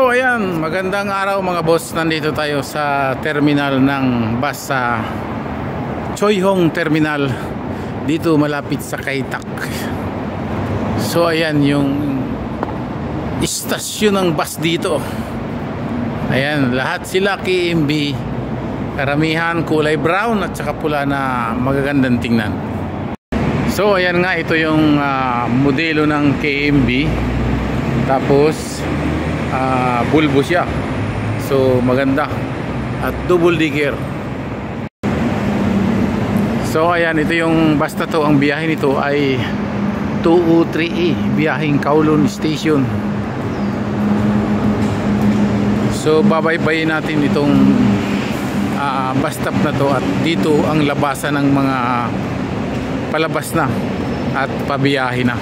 So ayan, magandang araw mga boss. Nandito tayo sa terminal ng bus sa Choi Hong Terminal, dito malapit sa Kai Tak. So ayan yung istasyon ng bus dito. Ayan, lahat sila KMB, karamihan kulay brown at saka pula na magagandang tingnan. So ayan nga, ito yung modelo ng KMB. Tapos bulbo siya, so maganda at double digger. So ayan, ito yung basta to. Ang biyahe nito ay 203E, biyaheng Kowloon Station. So babaybayin natin itong bus stop na to, at dito ang labasan ng mga palabas na at pabiyahe na.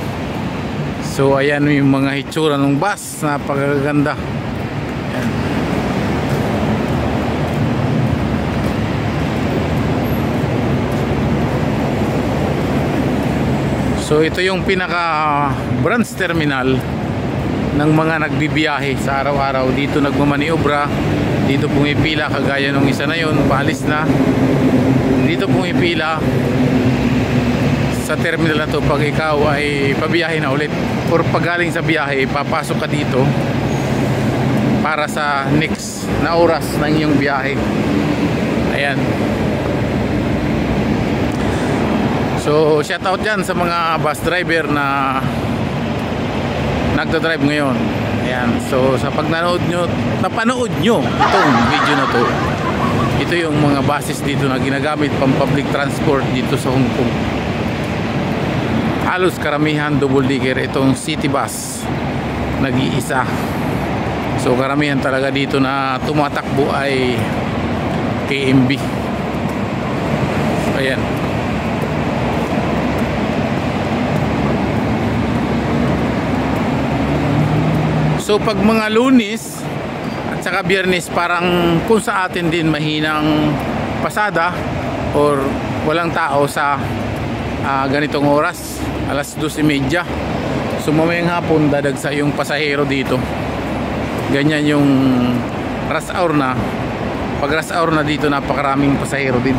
So ayan yung mga hitsura ng bus, napakaganda. Ayan. So ito yung pinaka branch terminal ng mga nagbibiyahe sa araw-araw. Dito nagmamaniobra, dito pumipila, kagaya nung isa na yun, paalis na. Dito pumipila sa terminal na to pag ikaw ay pabiyahe na ulit, or pag galing sa biyahe papasok ka dito para sa next na oras ng iyong biyahe. Ayan. So shout out dyan sa mga bus driver na nagdadrive ngayon. Ayan. So sa napanood nyo itong video na to, ito yung mga buses dito na ginagamit pang public transport dito sa Hong Kong. Halos karamihan double digger itong city bus, nag-iisa. So karamihan talaga dito na tumatakbo ay KMB. Ayan. So pag mga Lunes at saka Biyernes, parang kung sa atin din mahinang pasada or walang tao sa ganitong oras, alas 2:30. So mamayang hapon dadagsa yung pasahero dito. Ganyan yung rush hour na. Pag rush hour na dito, napakaraming pasahero din.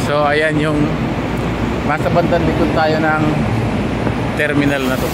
So ayan yung nasa bandang likod tayo ng terminal na to.